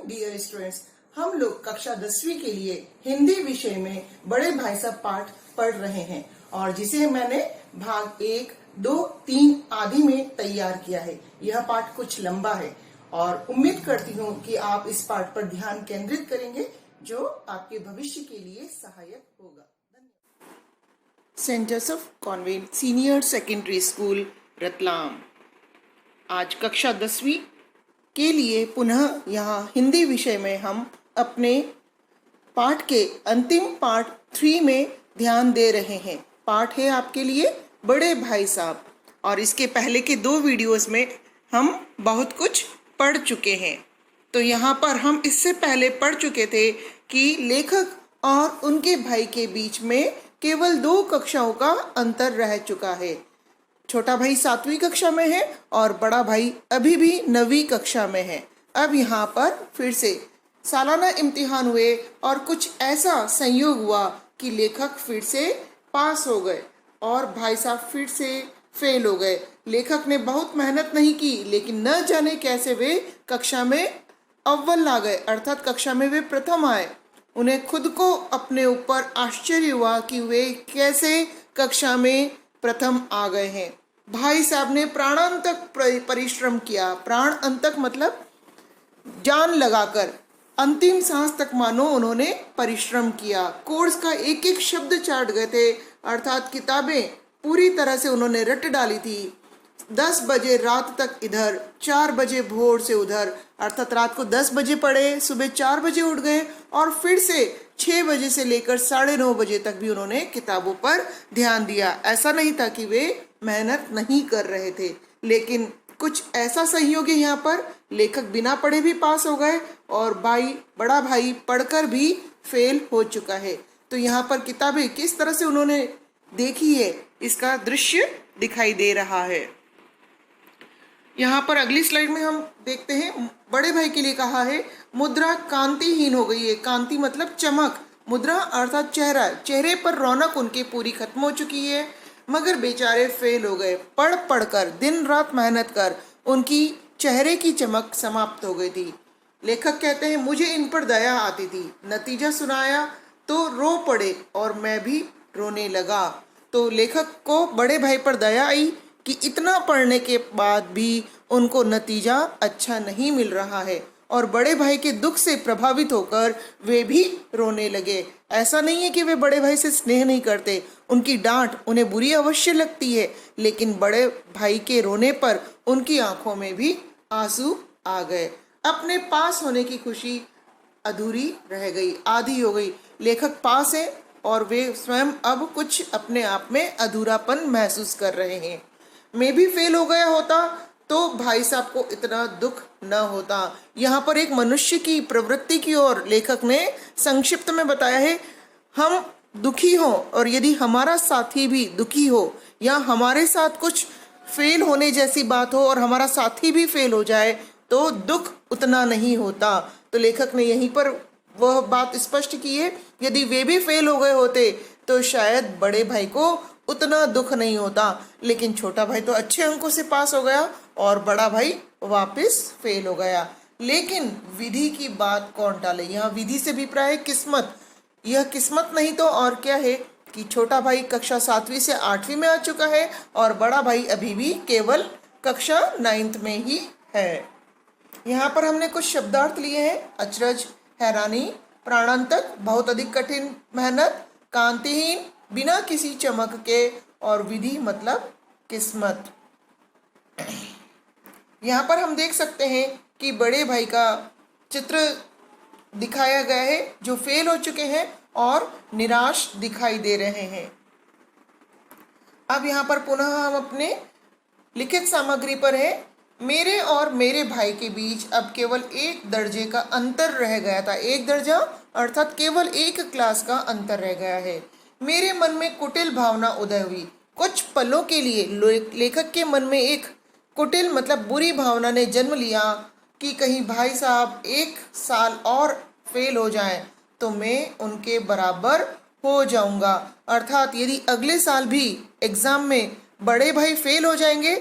Dear students, हम लोग कक्षा 10वीं के लिए हिंदी विषय में बड़े भाई साहब पाठ पढ़ रहे हैं और जिसे मैंने भाग 1, 2, 3 आदि में तैयार किया है। यह पाठ कुछ लंबा है और उम्मीद करती हूँ कि आप इस पाठ पर ध्यान केंद्रित करेंगे जो आपके भविष्य के लिए सहायक होगा। Saint Joseph convent senior secondary school Ratlam. आज कक्षा 10वीं के लिए पुनः यहाँ हिंदी विषय में हम अपने पाठ के अंतिम पार्ट 3 में ध्यान दे रहे हैं। पाठ है आपके लिए बड़े भाई साहब और इसके पहले के 2 वीडियोस में हम बहुत कुछ पढ़ चुके हैं। तो यहाँ पर हम इससे पहले पढ़ चुके थे कि लेखक और उनके भाई के बीच में केवल 2 कक्षाओं का अंतर रह चुका है। छोटा भाई 7वीं कक्षा में है और बड़ा भाई अभी भी 9वीं कक्षा में है। अब यहाँ पर फिर से सालाना इम्तिहान हुए और कुछ ऐसा संयोग हुआ कि लेखक फिर से पास हो गए और भाई साहब फिर से फेल हो गए। लेखक ने बहुत मेहनत नहीं की लेकिन न जाने कैसे वे कक्षा में अव्वल आ गए, अर्थात कक्षा में वे प्रथम आए। उन्हें खुद को अपने ऊपर आश्चर्य हुआ कि वे कैसे कक्षा में प्रथम आ गए हैं। भाई साहब ने प्राणांतक परिश्रम किया। प्राण अंतक मतलब जान लगाकर, अंतिम सांस तक मानो उन्होंने परिश्रम किया। कोर्स का एक एक शब्द चाट गए थे, अर्थात किताबें पूरी तरह से उन्होंने रट डाली थी। 10 बजे रात तक इधर, 4 बजे भोर से उधर, अर्थात रात को 10 बजे पढ़े, सुबह 4 बजे उठ गए और फिर से 6 बजे से लेकर 9:30 बजे तक भी उन्होंने किताबों पर ध्यान दिया। ऐसा नहीं था कि वे मेहनत नहीं कर रहे थे, लेकिन कुछ ऐसा संयोग है यहाँ पर, लेखक बिना पढ़े भी पास हो गए और बड़ा भाई पढ़कर भी फेल हो चुका है। तो यहाँ पर किताबें किस तरह से उन्होंने देखी है इसका दृश्य दिखाई दे रहा है। यहाँ पर अगली स्लाइड में हम देखते हैं बड़े भाई के लिए कहा है मुद्रा कांतिहीन हो गई है। कांति मतलब चमक, मुद्रा अर्थात चेहरा, चेहरे पर रौनक उनकी पूरी खत्म हो चुकी है, मगर बेचारे फेल हो गए। पढ़ कर दिन रात मेहनत कर उनकी चेहरे की चमक समाप्त हो गई थी। लेखक कहते हैं मुझे इन पर दया आती थी, नतीजा सुनाया तो रो पड़े और मैं भी रोने लगा। तो लेखक को बड़े भाई पर दया आई कि इतना पढ़ने के बाद भी उनको नतीजा अच्छा नहीं मिल रहा है और बड़े भाई के दुख से प्रभावित होकर वे भी रोने लगे। ऐसा नहीं है कि वे बड़े भाई से स्नेह नहीं करते, उनकी डांट उन्हें बुरी अवश्य लगती है, लेकिन बड़े भाई के रोने पर उनकी आंखों में भी आंसू आ गए। अपने पास होने की खुशी अधूरी रह गई, आधी हो गई। लेखक पास है और वे स्वयं अब कुछ अपने आप में अधूरापन महसूस कर रहे हैं। मैं भी फेल हो गया होता तो भाई साहब को इतना दुख न होता। यहाँ पर एक मनुष्य की प्रवृत्ति की ओर लेखक ने संक्षिप्त में बताया है। हम दुखी हो और यदि हमारा साथी भी दुखी हो या हमारे साथ कुछ फेल होने जैसी बात हो और हमारा साथी भी फेल हो जाए तो दुख उतना नहीं होता। तो लेखक ने यहीं पर वह बात स्पष्ट की है, यदि वे भी फेल हो गए होते तो शायद बड़े भाई को उतना दुख नहीं होता, लेकिन छोटा भाई तो अच्छे अंकों से पास हो गया और बड़ा भाई वापस फेल हो गया। लेकिन विधि की बात कौन टाले, यहाँ विधि से भी प्राय किस्मत। यह किस्मत नहीं तो और क्या है कि छोटा भाई कक्षा 7वीं से 8वीं में आ चुका है और बड़ा भाई अभी भी केवल कक्षा 9th में ही है। यहाँ पर हमने कुछ शब्दार्थ लिए हैं। अचरज, हैरानी, प्राणांतक, बहुत अधिक कठिन मेहनत, कांतिहीन, बिना किसी चमक के, और विधि मतलब किस्मत। यहाँ पर हम देख सकते हैं कि बड़े भाई का चित्र दिखाया गया है जो फेल हो चुके हैं और निराश दिखाई दे रहे हैं। अब यहाँ पर पुनः हम अपने लिखित सामग्री पर है। मेरे और मेरे भाई के बीच अब केवल 1 दर्जे का अंतर रह गया था। 1 दर्जा अर्थात केवल 1 क्लास का अंतर रह गया है। मेरे मन में कुटिल भावना उदय हुई। कुछ पलों के लिए लेखक के मन में एक कुटिल मतलब बुरी भावना ने जन्म लिया कि कहीं भाई साहब 1 साल और फेल हो जाएं तो मैं उनके बराबर हो जाऊंगा। अर्थात यदि अगले साल भी एग्जाम में बड़े भाई फेल हो जाएंगे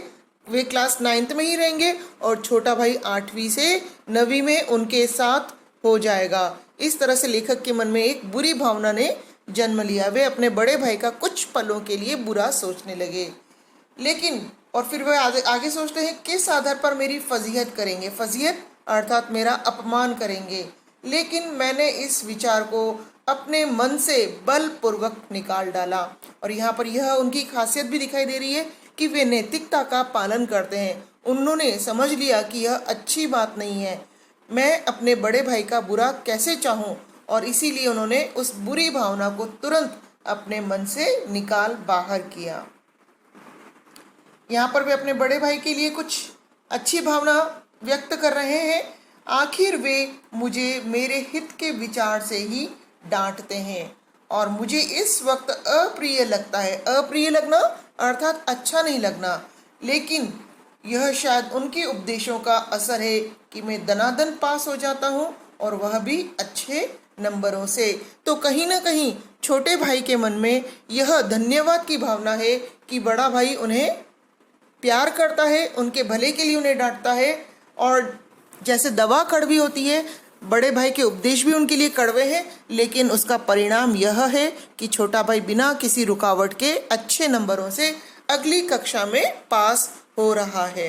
वे क्लास 9th में ही रहेंगे और छोटा भाई 8वीं से 9वीं में उनके साथ हो जाएगा। इस तरह से लेखक के मन में एक बुरी भावना ने जन्म लिया। वे अपने बड़े भाई का कुछ पलों के लिए बुरा सोचने लगे, लेकिन और फिर वे आगे सोचते हैं किस आधार पर मेरी फजीहत करेंगे। फजीहत अर्थात मेरा अपमान करेंगे। लेकिन मैंने इस विचार को अपने मन से बलपूर्वक निकाल डाला। और यहाँ पर यह उनकी खासियत भी दिखाई दे रही है कि वे नैतिकता का पालन करते हैं। उन्होंने समझ लिया कि यह अच्छी बात नहीं है, मैं अपने बड़े भाई का बुरा कैसे चाहूँ, और इसीलिए उन्होंने उस बुरी भावना को तुरंत अपने मन से निकाल बाहर किया। यहाँ पर वे अपने बड़े भाई के लिए कुछ अच्छी भावना व्यक्त कर रहे हैं। आखिर वे मुझे मेरे हित के विचार से ही डांटते हैं और मुझे इस वक्त अप्रिय लगता है। अप्रिय लगना अर्थात अच्छा नहीं लगना, लेकिन यह शायद उनके उपदेशों का असर है कि मैं दनादन पास हो जाता हूँ, और वह भी अच्छे नंबरों से। तो कहीं ना कहीं छोटे भाई के मन में यह धन्यवाद की भावना है कि बड़ा भाई उन्हें प्यार करता है, उनके भले के लिए उन्हें डांटता है। और जैसे दवा कड़वी होती है, बड़े भाई के उपदेश भी उनके लिए कड़वे हैं, लेकिन उसका परिणाम यह है कि छोटा भाई बिना किसी रुकावट के अच्छे नंबरों से अगली कक्षा में पास हो रहा है।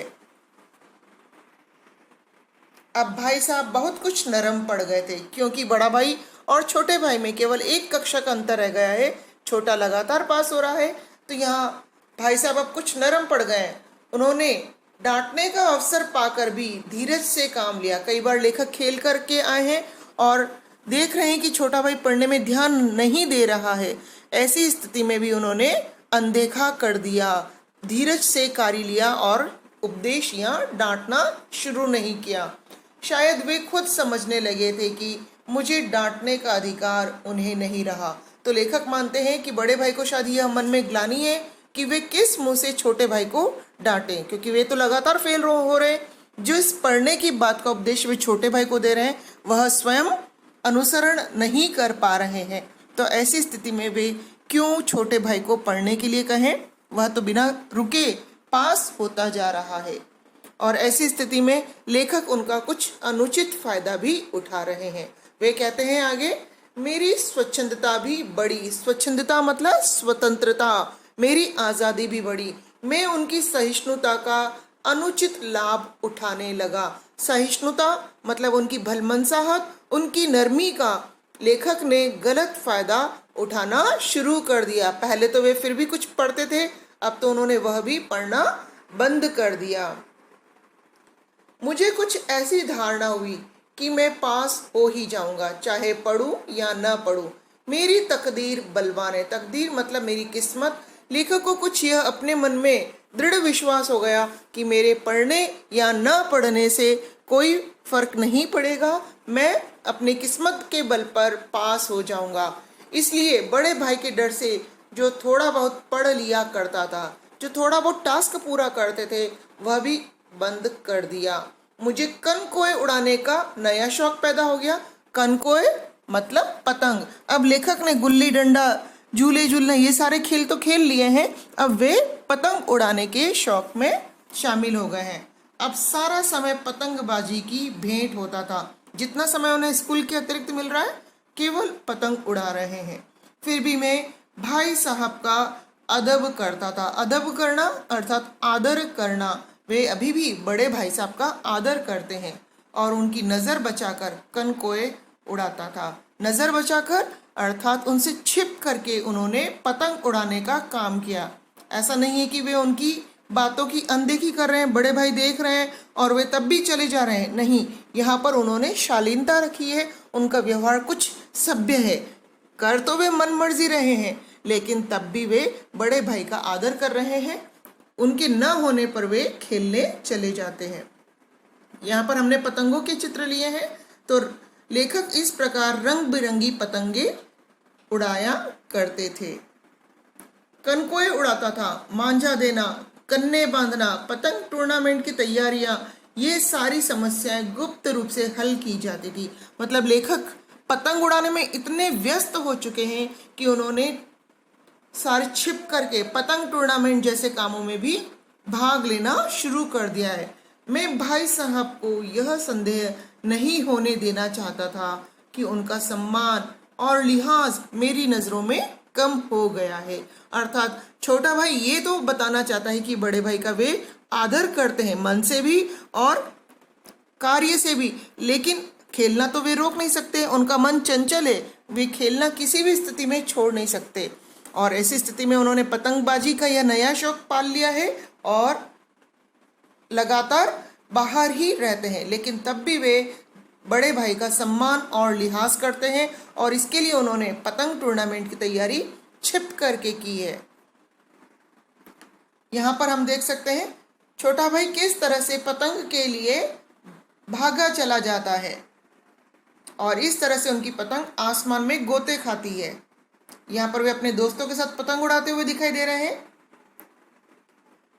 अब भाई साहब बहुत कुछ नरम पड़ गए थे, क्योंकि बड़ा भाई और छोटे भाई में केवल एक कक्षा का अंतर रह गया है। छोटा लगातार पास हो रहा है, तो यहाँ भाई साहब अब कुछ नरम पड़ गए। उन्होंने डांटने का अवसर पाकर भी धीरज से काम लिया। कई बार लेखक खेल करके आए हैं और देख रहे हैं कि छोटा भाई पढ़ने में ध्यान नहीं दे रहा है। ऐसी स्थिति में भी उन्होंने अनदेखा कर दिया, धीरज से कार्य लिया और उपदेश या डांटना शुरू नहीं किया। शायद वे खुद समझने लगे थे कि मुझे डांटने का अधिकार उन्हें नहीं रहा। तो लेखक मानते हैं कि बड़े भाई को शायद यह मन में ग्लानि है कि वे किस मुंह से छोटे भाई को डांटें, क्योंकि वे तो लगातार फेल हो रहे हैं। जो इस पढ़ने की बात का उपदेश वे छोटे भाई को दे रहे हैं, वह स्वयं अनुसरण नहीं कर पा रहे हैं। तो ऐसी स्थिति में वे क्यों छोटे भाई को पढ़ने के लिए कहें, वह तो बिना रुके पास होता जा रहा है। और ऐसी स्थिति में लेखक उनका कुछ अनुचित फायदा भी उठा रहे हैं। वे कहते हैं आगे, मेरी स्वच्छंदता भी बढ़ी। स्वच्छंदता मतलब स्वतंत्रता, मेरी आज़ादी भी बढ़ी। मैं उनकी सहिष्णुता का अनुचित लाभ उठाने लगा। सहिष्णुता मतलब उनकी भलमनसाहट, उनकी नरमी का लेखक ने गलत फायदा उठाना शुरू कर दिया। पहले तो वे फिर भी कुछ पढ़ते थे, अब तो उन्होंने वह भी पढ़ना बंद कर दिया। मुझे कुछ ऐसी धारणा हुई कि मैं पास हो ही जाऊंगा, चाहे पढूं या न पढूं। मेरी तकदीर बलवान है। तकदीर मतलब मेरी किस्मत। लेखक को कुछ यह अपने मन में दृढ़ विश्वास हो गया कि मेरे पढ़ने या न पढ़ने से कोई फर्क नहीं पड़ेगा, मैं अपनी किस्मत के बल पर पास हो जाऊंगा। इसलिए बड़े भाई के डर से जो थोड़ा बहुत पढ़ लिया करता था, जो थोड़ा बहुत टास्क पूरा करते थे, वह भी बंद कर दिया। मुझे कनकोए उड़ाने का नया शौक पैदा हो गया। कनकोए मतलब पतंग। अब लेखक ने गुल्ली डंडा, झूले झूलना, ये सारे खेल तो खेल लिए हैं, अब वे पतंग उड़ाने के शौक में शामिल हो गए हैं। अब सारा समय पतंगबाजी की भेंट होता था। जितना समय उन्हें स्कूल के अतिरिक्त मिल रहा है, केवल पतंग उड़ा रहे हैं। फिर भी मैं भाई साहब का अदब करता था। अदब करना अर्थात आदर करना। वे अभी भी बड़े भाई साहब का आदर करते हैं और उनकी नज़र बचाकर कनकोए उड़ाता था। नज़र बचाकर अर्थात उनसे छिप करके उन्होंने पतंग उड़ाने का काम किया। ऐसा नहीं है कि वे उनकी बातों की अनदेखी कर रहे हैं, बड़े भाई देख रहे हैं और वे तब भी चले जा रहे हैं। नहीं, यहाँ पर उन्होंने शालीनता रखी है। उनका व्यवहार कुछ सभ्य है। कर तो वे मन मर्जी रहे हैं, लेकिन तब भी वे बड़े भाई का आदर कर रहे हैं। उनके न होने पर वे खेलने चले जाते हैं। यहाँ पर हमने पतंगों के चित्र लिए हैं। तो लेखक इस प्रकार रंग बिरंगी पतंगे उड़ाया करते थे। कनकोए उड़ाता था, मांझा देना, कन्ने बांधना, पतंग टूर्नामेंट की तैयारियां, ये सारी समस्याएं गुप्त रूप से हल की जाती थी। मतलब लेखक पतंग उड़ाने में इतने व्यस्त हो चुके हैं कि उन्होंने सारे छिप करके पतंग टूर्नामेंट जैसे कामों में भी भाग लेना शुरू कर दिया है। मैं भाई साहब को यह संदेह नहीं होने देना चाहता था कि उनका सम्मान और लिहाज मेरी नजरों में कम हो गया है। अर्थात छोटा भाई ये तो बताना चाहता है कि बड़े भाई का वे आदर करते हैं, मन से भी और कार्य से भी, लेकिन खेलना तो वे रोक नहीं सकते। उनका मन चंचल है, वे खेलना किसी भी स्थिति में छोड़ नहीं सकते। और ऐसी स्थिति में उन्होंने पतंगबाजी का यह नया शौक पाल लिया है और लगातार बाहर ही रहते हैं, लेकिन तब भी वे बड़े भाई का सम्मान और लिहाज करते हैं और इसके लिए उन्होंने पतंग टूर्नामेंट की तैयारी छिप करके की है। यहाँ पर हम देख सकते हैं छोटा भाई किस तरह से पतंग के लिए भागा चला जाता है और इस तरह से उनकी पतंग आसमान में गोते खाती है। यहाँ पर वे अपने दोस्तों के साथ पतंग उड़ाते हुए दिखाई दे रहे हैं।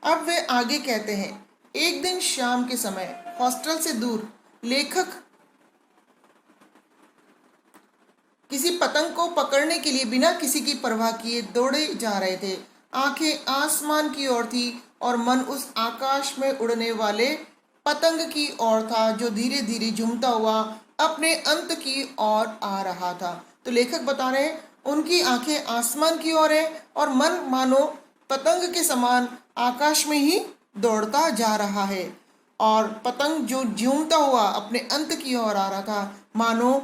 अब वे आगे कहते हैं, एक दिन शाम के समय हॉस्टल से दूर लेखक किसी पतंग को पकड़ने के लिए बिना किसी की परवाह किए दौड़े जा रहे थे। आंखें आसमान की ओर थी और मन उस आकाश में उड़ने वाले पतंग की ओर था जो धीरे धीरे झूमता हुआ अपने अंत की ओर आ रहा था। तो लेखक बता रहे हैं उनकी आंखें आसमान की ओर है और मन मानो पतंग के समान आकाश में ही दौड़ता जा रहा है और पतंग जो झूमता हुआ अपने अंत की ओर आ रहा था, मानो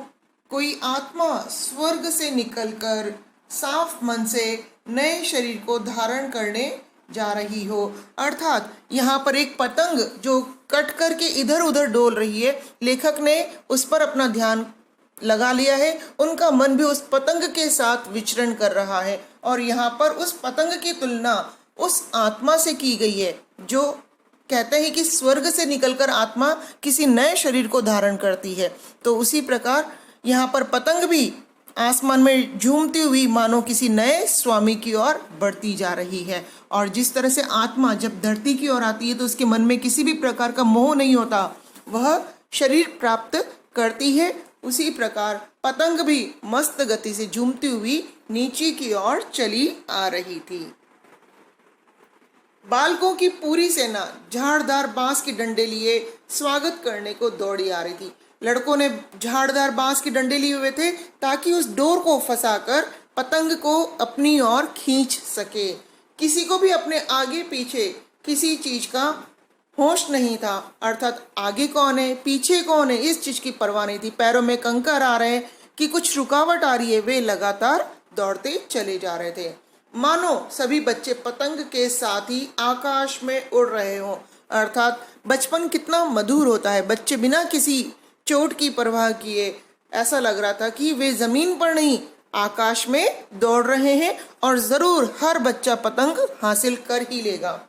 कोई आत्मा स्वर्ग से निकलकर साफ मन से नए शरीर को धारण करने जा रही हो। अर्थात यहाँ पर एक पतंग जो कट करके इधर उधर डोल रही है, लेखक ने उस पर अपना ध्यान लगा लिया है। उनका मन भी उस पतंग के साथ विचरण कर रहा है और यहाँ पर उस पतंग की तुलना उस आत्मा से की गई है जो कहते हैं कि स्वर्ग से निकलकर आत्मा किसी नए शरीर को धारण करती है। तो उसी प्रकार यहाँ पर पतंग भी आसमान में झूमती हुई मानो किसी नए स्वामी की ओर बढ़ती जा रही है। और जिस तरह से आत्मा जब धरती की ओर आती है तो उसके मन में किसी भी प्रकार का मोह नहीं होता, वह शरीर प्राप्त करती है, उसी प्रकार पतंग भी मस्त गति से झूमती हुई नीचे की ओर चली आ रही थी। बालकों की पूरी सेना झाड़दार बांस के डंडे लिए स्वागत करने को दौड़ी आ रही थी। लड़कों ने झाड़दार बांस के डंडे लिए हुए थे ताकि उस डोर को फंसाकर पतंग को अपनी ओर खींच सके। किसी को भी अपने आगे पीछे किसी चीज का होश नहीं था, अर्थात आगे कौन है पीछे कौन है इस चीज की परवाह नहीं थी। पैरों में कंकर आ रहे हैं कि कुछ रुकावट आ रही है, वे लगातार दौड़ते चले जा रहे थे मानो सभी बच्चे पतंग के साथ ही आकाश में उड़ रहे हों। अर्थात बचपन कितना मधुर होता है, बच्चे बिना किसी चोट की परवाह किए ऐसा लग रहा था कि वे जमीन पर नहीं आकाश में दौड़ रहे हैं और जरूर हर बच्चा पतंग हासिल कर ही लेगा।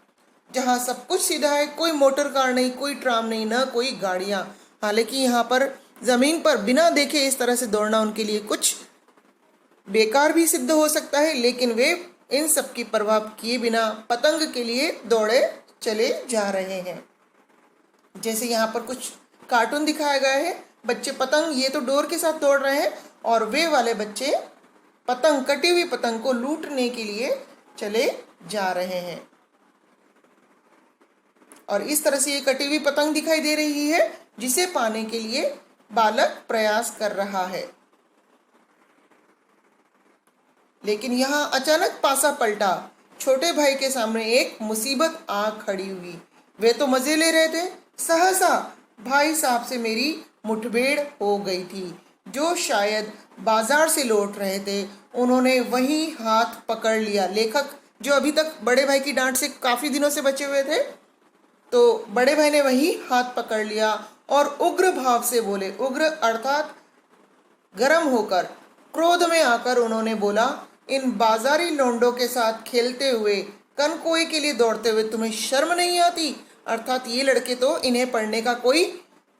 जहाँ सब कुछ सीधा है, कोई मोटर कार नहीं, कोई ट्राम नहीं, ना कोई गाड़ियाँ। हालांकि यहाँ पर जमीन पर बिना देखे इस तरह से दौड़ना उनके लिए कुछ बेकार भी सिद्ध हो सकता है, लेकिन वे इन सब की परवाह किए बिना पतंग के लिए दौड़े चले जा रहे हैं। जैसे यहाँ पर कुछ कार्टून दिखाया गया है, बच्चे पतंग ये तो डोर के साथ दौड़ रहे हैं और वे वाले बच्चे पतंग कटी हुई पतंग को लूटने के लिए चले जा रहे हैं। और इस तरह से ये कटी हुई पतंग दिखाई दे रही है जिसे पाने के लिए बालक प्रयास कर रहा है। लेकिन यहाँ अचानक पासा पलटा। छोटे भाई के सामने एक मुसीबत आ खड़ी हुई। वे तो मजे ले रहे थे, सहसा भाई साहब से मेरी मुठभेड़ हो गई थी, जो शायद बाजार से लौट रहे थे। उन्होंने वही हाथ पकड़ लिया। लेखक जो अभी तक बड़े भाई की डांट से काफी दिनों से बचे हुए थे, तो बड़े भाई ने वही हाथ पकड़ लिया और उग्र भाव से बोले। उग्र अर्थात गर्म होकर, क्रोध में आकर उन्होंने बोला, इन बाजारी लोंडों के साथ खेलते हुए, कनकोई के लिए दौड़ते हुए तुम्हें शर्म नहीं आती? अर्थात ये लड़के तो इन्हें पढ़ने का कोई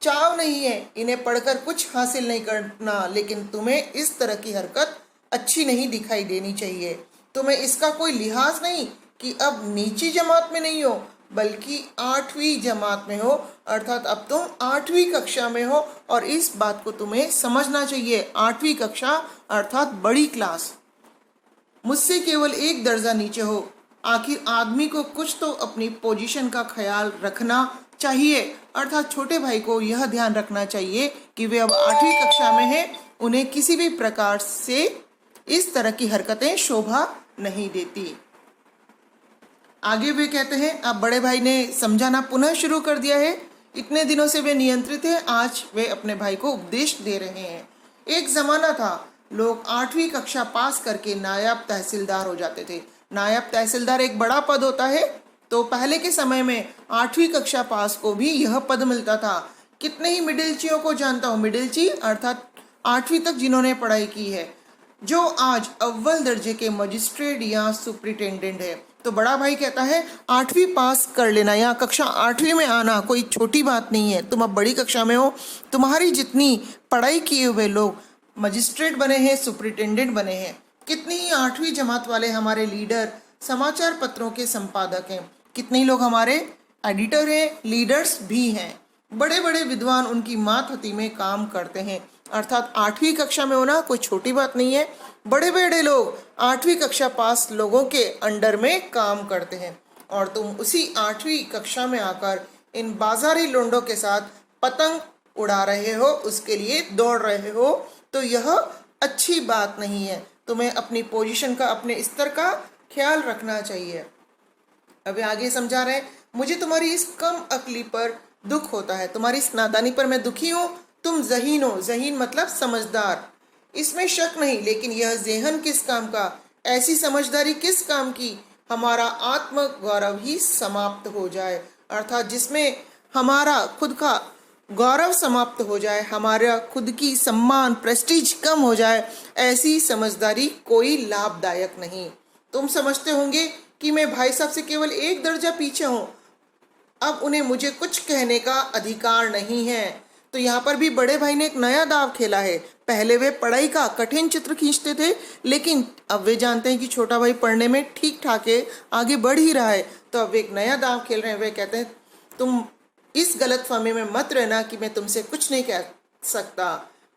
चाव नहीं है, इन्हें पढ़कर कुछ हासिल नहीं करना, लेकिन तुम्हें इस तरह की हरकत अच्छी नहीं दिखाई देनी चाहिए। तुम्हें इसका कोई लिहाज नहीं कि अब नीची जमात में नहीं हो बल्कि 8वीं जमात में हो, अर्थात अब तुम 8वीं कक्षा में हो और इस बात को तुम्हें समझना चाहिए। 8वीं कक्षा अर्थात बड़ी क्लास, मुझसे केवल एक दर्जा नीचे हो। आखिर आदमी को कुछ तो अपनी पोजीशन का ख्याल रखना चाहिए। अर्थात छोटे भाई को यह ध्यान रखना चाहिए कि वे अब 8वीं कक्षा में हैं, उन्हें किसी भी प्रकार से इस तरह की हरकतें शोभा नहीं देती। आगे वे कहते हैं, अब बड़े भाई ने समझाना पुनः शुरू कर दिया है। इतने दिनों से वे नियंत्रित हैं, आज वे अपने भाई को उपदेश दे रहे हैं। एक जमाना था, लोग 8वीं कक्षा पास करके नायब तहसीलदार हो जाते थे। नायब तहसीलदार एक बड़ा पद होता है, तो पहले के समय में 8वीं कक्षा पास को भी यह पद मिलता था। कितने ही मिडिलचियों को जानता हूँ, मिडिलची अर्थात 8वीं तक जिन्होंने पढ़ाई की है, जो आज अव्वल दर्जे के मजिस्ट्रेट या सुप्रिटेंडेंट है। तो बड़ा भाई कहता है 8वीं पास कर लेना या कक्षा 8वीं में आना कोई छोटी बात नहीं है। तुम अब बड़ी कक्षा में हो, तुम्हारी जितनी पढ़ाई किए हुए लोग मजिस्ट्रेट बने हैं, सुप्रिटेंडेंट बने हैं। कितनी ही 8वीं जमात वाले हमारे लीडर, समाचार पत्रों के संपादक हैं, कितने ही लोग हमारे एडिटर हैं, लीडर्स भी हैं। बड़े बड़े विद्वान उनकी मातहती में काम करते हैं। अर्थात 8वीं कक्षा में होना कोई छोटी बात नहीं है। बड़े बड़े लोग 8वीं कक्षा पास लोगों के अंडर में काम करते हैं, और तुम उसी 8वीं कक्षा में आकर इन बाजारी लोंडों के साथ पतंग उड़ा रहे हो, उसके लिए दौड़ रहे हो, तो यह अच्छी बात नहीं है। तुम्हें अपनी पोजीशन का, अपने स्तर का ख्याल रखना चाहिए। अभी आगे समझा रहे हैं, मुझे तुम्हारी इस कम अक्ली पर दुख होता है, तुम्हारी इस नादानी पर मैं दुखी हूँ। तुम ज़हीन हो, ज़हीन मतलब समझदार, इसमें शक नहीं, लेकिन यह ज़हन किस काम का, ऐसी समझदारी किस काम की, हमारा आत्म गौरव ही समाप्त हो जाए। अर्थात जिसमें हमारा खुद का गौरव समाप्त हो जाए, हमारा खुद की सम्मान, प्रेस्टीज कम हो जाए, ऐसी समझदारी कोई लाभदायक नहीं। तुम समझते होंगे कि मैं भाई साहब से केवल एक दर्जा पीछे हूँ, अब उन्हें मुझे कुछ कहने का अधिकार नहीं है। तो यहाँ पर भी बड़े भाई ने एक नया दाव खेला है। पहले वे पढ़ाई का कठिन चित्र खींचते थे, लेकिन अब वे जानते हैं कि छोटा भाई पढ़ने में ठीक ठाक है, आगे बढ़ ही रहा है, तो अब वे एक नया दाव खेल रहे हैं। वे कहते हैं तुम इस गलतफहमी में मत रहना कि मैं तुमसे कुछ नहीं कह सकता।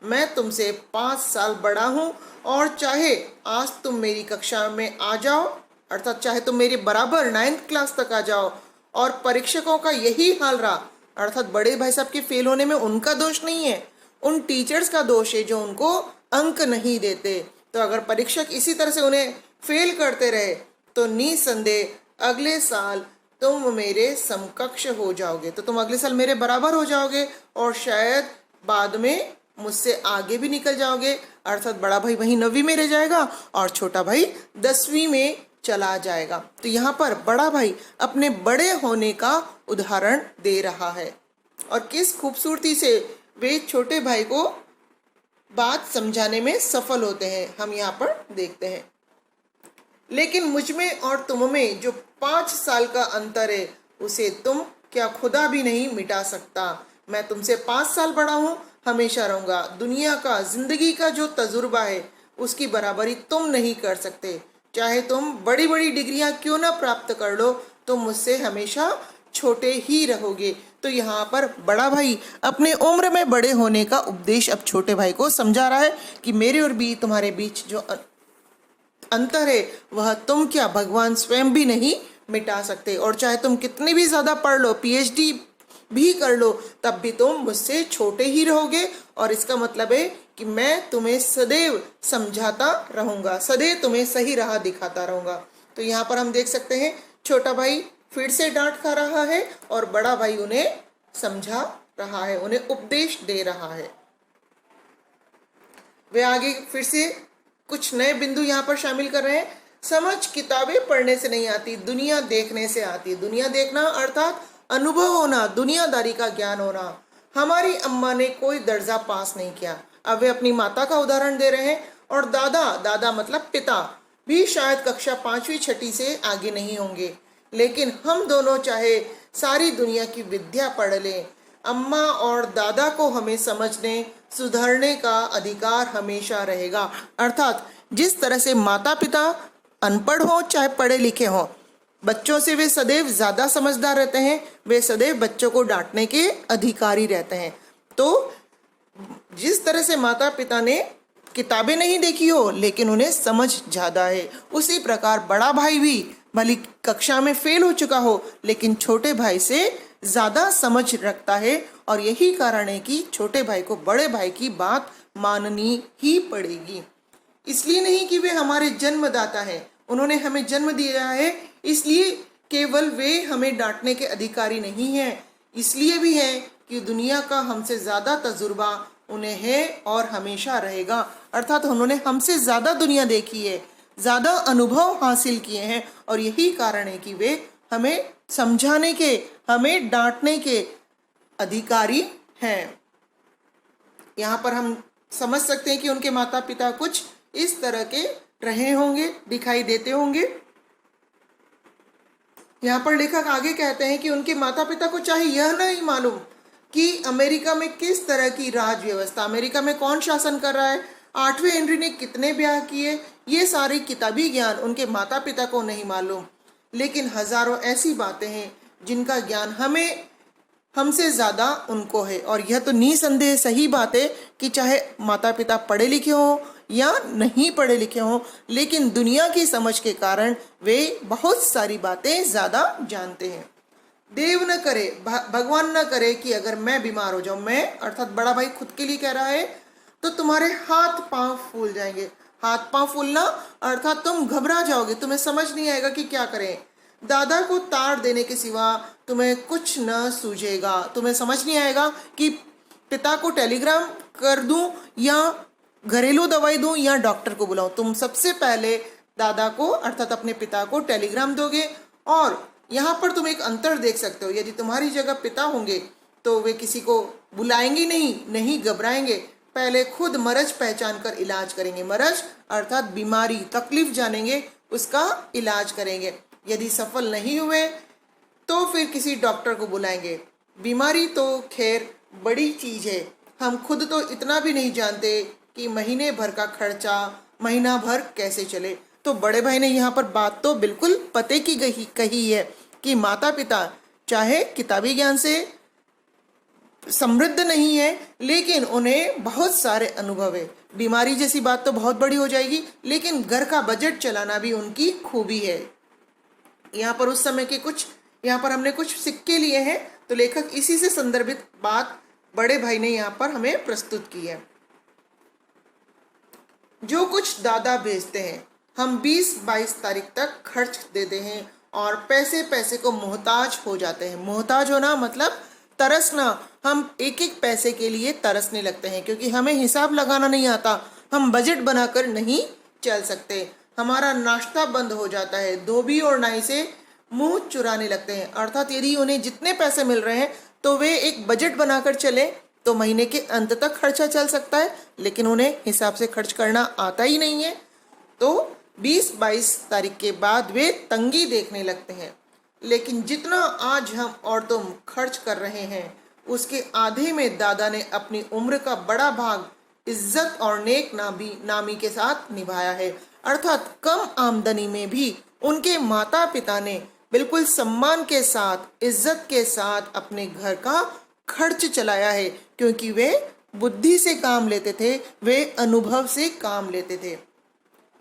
मैं तुमसे 5 साल बड़ा हूँ, और चाहे आज तुम मेरी कक्षा में आ जाओ, अर्थात चाहे तुम मेरे बराबर 9th क्लास तक आ जाओ, और परीक्षकों का यही हाल रहा, अर्थात बड़े भाई साहब के फेल होने में उनका दोष नहीं है, उन टीचर्स का दोष है जो उनको अंक नहीं देते। तो अगर परीक्षक इसी तरह से उन्हें फेल करते रहे, तो निसंदेह अगले साल तुम मेरे समकक्ष हो जाओगे, तो तुम अगले साल मेरे बराबर हो जाओगे, और शायद बाद में मुझसे आगे भी निकल जाओगे। अर्थात बड़ा भाई वहीं 9वीं में रह जाएगा और छोटा भाई 10वीं में चला जाएगा। तो यहाँ पर बड़ा भाई अपने बड़े होने का उदाहरण दे रहा है, और किस खूबसूरती से वे छोटे भाई को बात समझाने में सफल होते हैं, हम यहाँ पर देखते हैं। लेकिन मुझ में और तुम में जो 5 साल का अंतर है, उसे तुम क्या खुदा भी नहीं मिटा सकता। मैं तुमसे 5 साल बड़ा हूँ, हमेशा रहूँगा। दुनिया का, जिंदगी का जो तजुर्बा है, उसकी बराबरी तुम नहीं कर सकते। चाहे तुम बड़ी बड़ी डिग्रियां क्यों ना प्राप्त कर लो, तुम मुझसे हमेशा छोटे ही रहोगे। तो यहाँ पर बड़ा भाई अपने उम्र में बड़े होने का उपदेश अब छोटे भाई को समझा रहा है कि मेरे और भी तुम्हारे बीच जो अंतर है, वह तुम क्या भगवान स्वयं भी नहीं मिटा सकते। और चाहे तुम कितनी भी ज़्यादा पढ़ लो, PhD भी कर लो, तब भी तुम मुझसे छोटे ही रहोगे। और इसका मतलब है कि मैं तुम्हें सदैव समझाता रहूँगा, सदैव तुम्हें सही राह दिखाता रहूँगा। तो यहाँ पर हम देख सकते हैं छोटा भाई फिर से डांट खा रहा है, और बड़ा भाई उन्हें समझा रहा है, उन्हें उपदेश दे रहा है। वे आगे फिर से कुछ नए बिंदु यहाँ पर शामिल कर रहे हैं। समझ किताबें पढ़ने से नहीं आती, दुनिया देखने से आती। दुनिया देखना अर्थात अनुभव होना, दुनियादारी का ज्ञान होना। हमारी अम्मा ने कोई दर्जा पास नहीं किया। अब वे अपनी माता का उदाहरण दे रहे हैं, और दादा मतलब पिता भी शायद कक्षा 5वीं 6ठी से आगे नहीं होंगे। लेकिन हम दोनों चाहे सारी दुनिया की विद्या पढ़ लें, अम्मा और दादा को हमें समझने सुधरने का अधिकार हमेशा रहेगा। अर्थात जिस तरह से माता पिता अनपढ़ हो चाहे पढ़े लिखे हों, बच्चों से वे सदैव ज़्यादा समझदार रहते हैं, वे सदैव बच्चों को डांटने के अधिकारी रहते हैं। तो जिस तरह से माता पिता ने किताबें नहीं देखी हो, लेकिन उन्हें समझ ज़्यादा है, उसी प्रकार बड़ा भाई भी भली कक्षा में फेल हो चुका हो, लेकिन छोटे भाई से ज्यादा समझ रखता है। और यही कारण है कि छोटे भाई को बड़े भाई की बात माननी ही पड़ेगी। इसलिए नहीं कि वे हमारे जन्मदाता हैं, उन्होंने हमें जन्म दिया है, इसलिए केवल वे हमें डांटने के अधिकारी नहीं हैं, इसलिए भी है कि दुनिया का हमसे ज्यादा तजुर्बा उन्हें है और हमेशा रहेगा। अर्थात उन्होंने हमसे ज्यादा दुनिया देखी है, ज्यादा अनुभव हासिल किए हैं, और यही कारण है कि वे हमें समझाने के, हमें डांटने के अधिकारी हैं। यहाँ पर हम समझ सकते हैं कि उनके माता पिता कुछ इस तरह के रहे होंगे, दिखाई देते होंगे। यहाँ पर लेखक आगे कहते हैं कि उनके माता पिता को चाहे यह नहीं मालूम कि अमेरिका में किस तरह की राज व्यवस्था, अमेरिका में कौन शासन कर रहा है, 8वें हेनरी ने कितने ब्याह किए, ये सारी किताबी ज्ञान उनके माता पिता को नहीं मालूम। लेकिन हजारों ऐसी बातें हैं जिनका ज्ञान हमसे ज्यादा उनको है। और यह तो निसंदेह सही बात है कि चाहे माता पिता पढ़े लिखे हो या नहीं पढ़े लिखे हो, लेकिन दुनिया की समझ के कारण वे बहुत सारी बातें ज्यादा जानते हैं। देव न करे, भगवान न करे कि अगर मैं बीमार हो जाऊं, मैं अर्थात बड़ा भाई खुद के लिए कह रहा है, तो तुम्हारे हाथ पांव फूल जाएंगे। हाथ पांव फूलना अर्थात तुम घबरा जाओगे, तुम्हें समझ नहीं आएगा कि क्या करें। दादा को ताड़ देने के सिवा तुम्हें कुछ न सूझेगा, तुम्हें समझ नहीं आएगा कि पिता को टेलीग्राम कर दूं या घरेलू दवाई दूं या डॉक्टर को बुलाऊं। तुम सबसे पहले दादा को अर्थात अपने पिता को टेलीग्राम दोगे। और यहाँ पर तुम एक अंतर देख सकते हो, यदि तुम्हारी जगह पिता होंगे तो वे किसी को बुलाएंगे नहीं घबराएंगे, पहले खुद मरज पहचान कर इलाज करेंगे। मरज अर्थात बीमारी, तकलीफ जानेंगे, उसका इलाज करेंगे। यदि सफल नहीं हुए तो फिर किसी डॉक्टर को बुलाएंगे। बीमारी तो खैर बड़ी चीज है, हम खुद तो इतना भी नहीं जानते कि महीने भर का खर्चा महीना भर कैसे चले। तो बड़े भाई ने यहाँ पर बात तो बिल्कुल पते की कही है कि माता पिता चाहे किताबी ज्ञान से समृद्ध नहीं है, लेकिन उन्हें बहुत सारे अनुभव है। बीमारी जैसी बात तो बहुत बड़ी हो जाएगी, लेकिन घर का बजट चलाना भी उनकी खूबी है। यहाँ पर उस समय के यहाँ पर हमने कुछ सिक्के लिए हैं, तो लेखक इसी से संदर्भित बात बड़े भाई ने यहाँ पर हमें प्रस्तुत की है। जो कुछ दादा भेजते हैं हम 20-22 तारीख तक खर्च देते हैं और पैसे पैसे को मोहताज हो जाते हैं। मोहताज होना मतलब तरसना, हम एक एक पैसे के लिए तरसने लगते हैं, क्योंकि हमें हिसाब लगाना नहीं आता, हम बजट बनाकर नहीं चल सकते। हमारा नाश्ता बंद हो जाता है, धोबी और नाई से मुंह चुराने लगते हैं। अर्थात यदि उन्हें जितने पैसे मिल रहे हैं तो वे एक बजट बनाकर चले तो महीने के अंत तक खर्चा चल सकता है, लेकिन उन्हें हिसाब से खर्च करना आता ही नहीं है। तो 20-22 तारीख के बाद वे तंगी देखने लगते हैं। लेकिन जितना आज हम और तुम खर्च कर रहे हैं उसके आधे में दादा ने अपनी उम्र का बड़ा भाग इज्जत और नेक नामी के साथ निभाया है। अर्थात कम आमदनी में भी उनके माता पिता ने बिल्कुल सम्मान के साथ, इज्जत के साथ अपने घर का खर्च चलाया है, क्योंकि वे बुद्धि से काम लेते थे, वे अनुभव से काम लेते थे।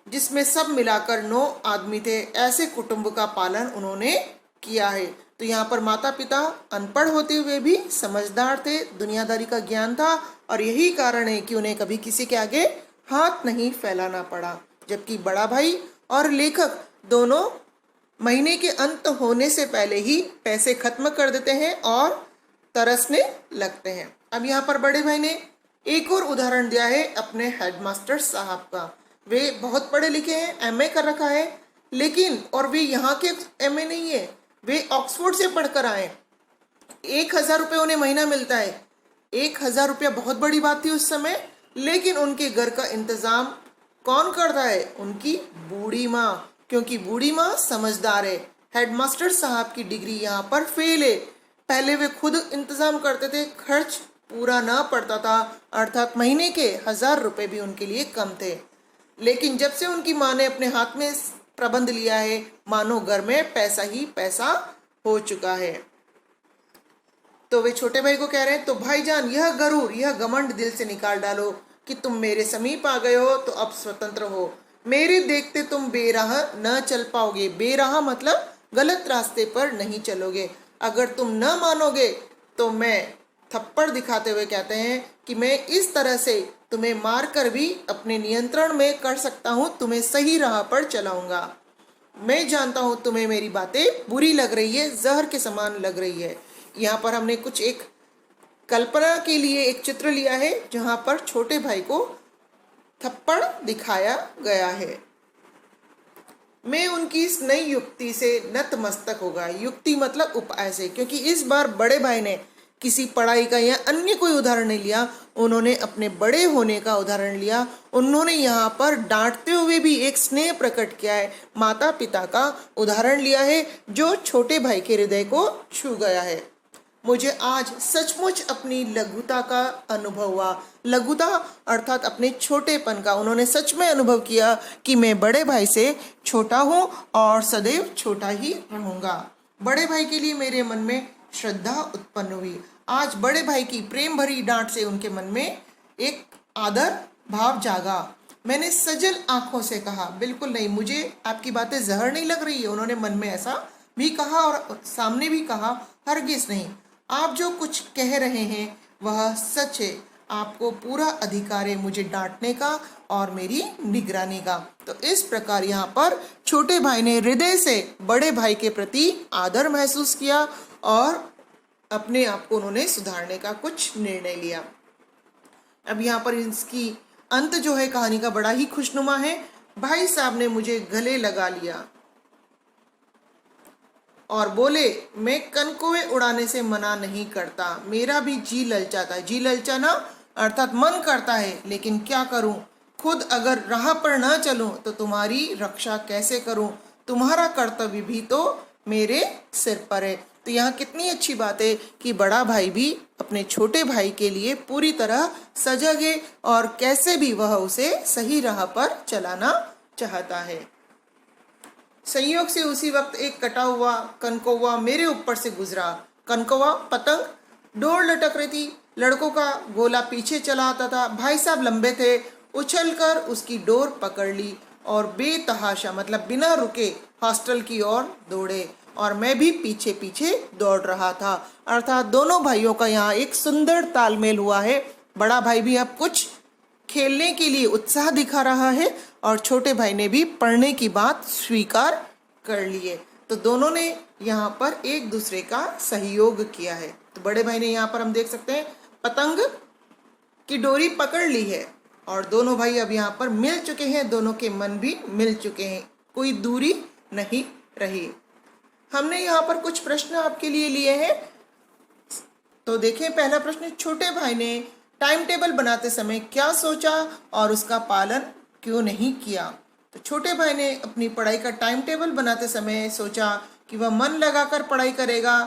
जिसमें सब मिलाकर 9 आदमी थे, ऐसे कुटुंब का पालन उन्होंने किया है। तो यहाँ पर माता पिता अनपढ़ होते हुए भी समझदार थे, दुनियादारी का ज्ञान था, और यही कारण है कि उन्हें कभी किसी के आगे हाथ नहीं फैलाना पड़ा। जबकि बड़ा भाई और लेखक दोनों महीने के अंत होने से पहले ही पैसे खत्म कर देते हैं और तरसने लगते हैं। अब यहाँ पर बड़े भाई ने एक और उदाहरण दिया है अपने हेडमास्टर साहब का। वे बहुत पढ़े लिखे हैं, एमए कर रखा है, लेकिन और वे यहाँ के एमए नहीं है, वे ऑक्सफोर्ड से पढ़कर आए। 1000 रुपये उन्हें महीना मिलता है। 1000 रुपया बहुत बड़ी बात थी उस समय, लेकिन उनके घर का इंतजाम कौन करता है? उनकी बूढ़ी माँ, क्योंकि बूढ़ी माँ समझदार है। हेडमास्टर साहब की डिग्री यहाँ पर फेल है। पहले वे खुद इंतजाम करते थे, खर्च पूरा ना पड़ता था, अर्थात महीने के 1000 रुपये भी उनके लिए कम थे। लेकिन जब से उनकी माँ ने अपने हाथ में प्रबंध लिया है, मानो घर में पैसा ही पैसा हो चुका है। तो वे छोटे भाई को कह रहे हैं, तो भाईजान यह गरूर, यह घमंड दिल से निकाल डालो कि तुम मेरे समीप आ गए हो तो अब स्वतंत्र हो। मेरे देखते तुम बेराह न चल पाओगे। बेराह मतलब गलत रास्ते पर नहीं चलोगे। अगर तुम न मानोगे तो मैं थप्पड़ दिखाते हुए कहते हैं कि मैं इस तरह से तुम्हें मारकर भी अपने नियंत्रण में कर सकता हूँ, तुम्हें सही राह पर चलाऊंगा। मैं जानता हूँ तुम्हें मेरी बातें बुरी लग रही है, जहर के समान लग रही है। यहाँ पर हमने कुछ एक कल्पना के लिए एक चित्र लिया है जहाँ पर छोटे भाई को थप्पड़ दिखाया गया है। मैं उनकी इस नई युक्ति से नतमस्तक होगा। युक्ति मतलब उपाय से, क्योंकि इस बार बड़े भाई ने किसी पढ़ाई का या अन्य कोई उदाहरण नहीं लिया, उन्होंने अपने बड़े होने का उदाहरण लिया। उन्होंने यहाँ पर डांटते हुए भी एक स्नेह प्रकट किया है, माता पिता का उदाहरण लिया है जो छोटे भाई के हृदय को छू गया है। मुझे आज सचमुच अपनी लघुता का अनुभव हुआ। लघुता अर्थात अपने छोटेपन का उन्होंने सच में अनुभव किया कि मैं बड़े भाई से छोटा हूँ और सदैव छोटा ही रहूँगा। बड़े भाई के लिए मेरे मन में श्रद्धा उत्पन्न हुई। आज बड़े भाई की प्रेम भरी डांट से उनके मन में एक आदर भाव जागा। मैंने सजल आंखों से कहा, बिल्कुल नहीं, मुझे आपकी बातें जहर नहीं लग रही है। उन्होंने मन में ऐसा भी कहा और सामने भी कहा, हरगिज नहीं, आप जो कुछ कह रहे हैं वह सच है। आपको पूरा अधिकार है मुझे डांटने का और मेरी निगरानी का। तो इस प्रकार यहाँ पर छोटे भाई ने हृदय से बड़े भाई के प्रति आदर महसूस किया और अपने आप को उन्होंने सुधारने का कुछ निर्णय लिया। अब यहाँ पर इसकी अंत जो है कहानी का बड़ा ही खुशनुमा है। भाई साहब ने मुझे गले लगा लिया और बोले, मैं कनकोए उड़ाने से मना नहीं करता, मेरा भी जी ललचाता है। जी ललचाना अर्थात मन करता है, लेकिन क्या करूं, खुद अगर राह पर ना चलूं तो तुम्हारी रक्षा कैसे करूं, तुम्हारा कर्तव्य भी तो मेरे सिर पर है। तो यहाँ कितनी अच्छी बात है कि बड़ा भाई भी अपने छोटे भाई के लिए पूरी तरह सजग है और कैसे भी वह उसे सही राह पर चलाना चाहता है। संयोग से उसी वक्त एक कटा हुआ कनकौवा मेरे ऊपर से गुजरा। कनकौवा पतंग डोर लटक रही थी, लड़कों का गोला पीछे चला आता था। भाई साहब लंबे थे, उछलकर उसकी डोर पकड़ ली और बेतहाशा मतलब बिना रुके हॉस्टल की ओर दौड़े और मैं भी पीछे पीछे दौड़ रहा था। अर्थात दोनों भाइयों का यहाँ एक सुंदर तालमेल हुआ है। बड़ा भाई भी अब कुछ खेलने के लिए उत्साह दिखा रहा है और छोटे भाई ने भी पढ़ने की बात स्वीकार कर ली है। तो दोनों ने यहाँ पर एक दूसरे का सहयोग किया है। तो बड़े भाई ने यहाँ पर हम देख सकते हैं पतंग की डोरी पकड़ ली है और दोनों भाई अब यहाँ पर मिल चुके हैं, दोनों के मन भी मिल चुके हैं, कोई दूरी नहीं रही। हमने यहाँ पर कुछ प्रश्न आपके लिए लिए हैं। तो देखें, पहला प्रश्न, छोटे भाई ने टाइम टेबल बनाते समय क्या सोचा और उसका पालन क्यों नहीं किया। तो छोटे भाई ने अपनी पढ़ाई का टाइम टेबल बनाते समय सोचा कि वह मन लगाकर पढ़ाई करेगा,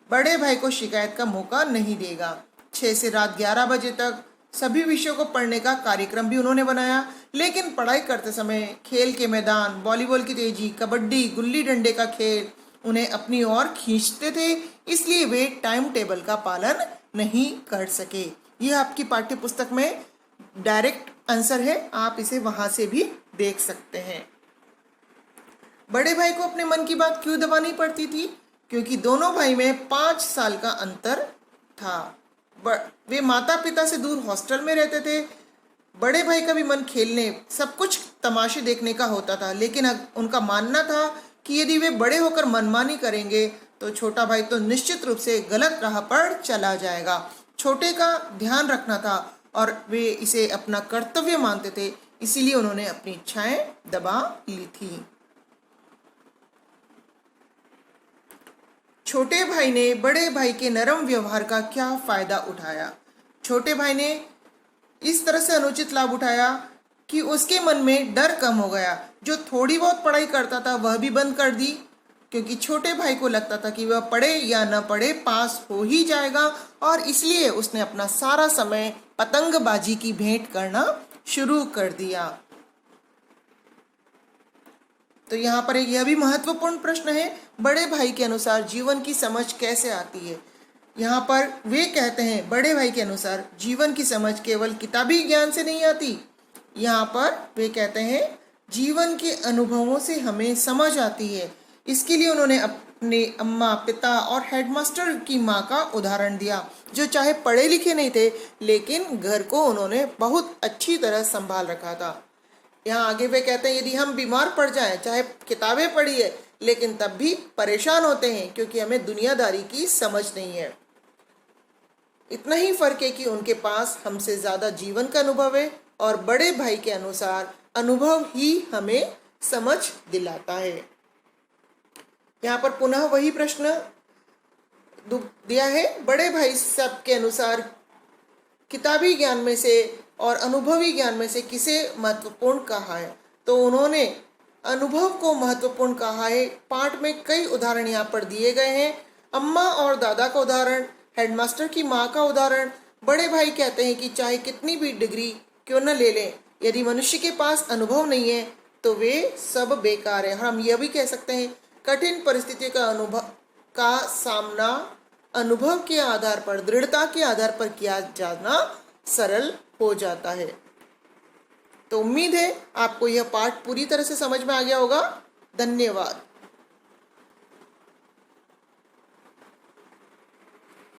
बड़े भाई को शिकायत का मौका नहीं देगा। 6 से रात 11 बजे तक सभी विषयों को पढ़ने का कार्यक्रम भी उन्होंने बनाया, लेकिन पढ़ाई करते समय खेल के मैदान, वॉलीबॉल की तेजी, कबड्डी, गुल्ली डंडे का खेल उन्हें अपनी ओर खींचते थे, इसलिए वे टाइम टेबल का पालन नहीं कर सके। यह आपकी पाठ्य पुस्तक में डायरेक्ट आंसर है, आप इसे वहां से भी देख सकते हैं। बड़े भाई को अपने मन की बात क्यों दबानी पड़ती थी? क्योंकि दोनों भाई में 5 साल का अंतर था। वे माता पिता से दूर हॉस्टल में रहते थे। बड़े भाई का भी मन खेलने, सब कुछ तमाशे देखने का होता था, लेकिन उनका मानना था कि यदि वे बड़े होकर मनमानी करेंगे तो छोटा भाई तो निश्चित रूप से गलत राह पर चला जाएगा। छोटे का ध्यान रखना था और वे इसे अपना कर्तव्य मानते थे, इसीलिए उन्होंने अपनी इच्छाएं दबा ली थी। छोटे भाई ने बड़े भाई के नरम व्यवहार का क्या फायदा उठाया? छोटे भाई ने इस तरह से अनुचित लाभ उठाया कि उसके मन में डर कम हो गया। जो थोड़ी बहुत पढ़ाई करता था वह भी बंद कर दी, क्योंकि छोटे भाई को लगता था कि वह पढ़े या न पढ़े पास हो ही जाएगा, और इसलिए उसने अपना सारा समय पतंगबाजी की भेंट करना शुरू कर दिया। तो यहाँ पर यह भी महत्वपूर्ण प्रश्न है, बड़े भाई के अनुसार जीवन की समझ कैसे आती है? यहाँ पर वे कहते हैं बड़े भाई के अनुसार जीवन की समझ केवल किताबी ज्ञान से नहीं आती। यहाँ पर वे कहते हैं जीवन के अनुभवों से हमें समझ आती है। इसके लिए उन्होंने अपने अम्मा, पिता और हेडमास्टर की माँ का उदाहरण दिया, जो चाहे पढ़े लिखे नहीं थे लेकिन घर को उन्होंने बहुत अच्छी तरह संभाल रखा था। यहाँ आगे वे कहते हैं, यदि हम बीमार पड़ जाएं, चाहे किताबें पढ़ी है लेकिन तब भी परेशान होते हैं क्योंकि हमें दुनियादारी की समझ नहीं है। इतना ही फर्क है कि उनके पास हमसे ज्यादा जीवन का अनुभव है और बड़े भाई के अनुसार अनुभव ही हमें समझ दिलाता है। यहाँ पर पुनः वही प्रश्न दिया है, बड़े भाई साहब के अनुसार किताबी ज्ञान में से और अनुभवी ज्ञान में से किसे महत्वपूर्ण कहा है। तो उन्होंने अनुभव को महत्वपूर्ण कहा है। पाठ में कई उदाहरण यहाँ पर दिए गए हैं, अम्मा और दादा का उदाहरण, हेडमास्टर की माँ का उदाहरण। बड़े भाई कहते हैं कि चाहे कितनी भी डिग्री क्यों न ले लें, यदि मनुष्य के पास अनुभव नहीं है तो वे सब बेकार है। हम यह भी कह सकते हैं, कठिन परिस्थितियों का सामना अनुभव के आधार पर, दृढ़ता के आधार पर किया जाना सरल हो जाता है। तो उम्मीद है आपको यह पाठ पूरी तरह से समझ में आ गया होगा। धन्यवाद।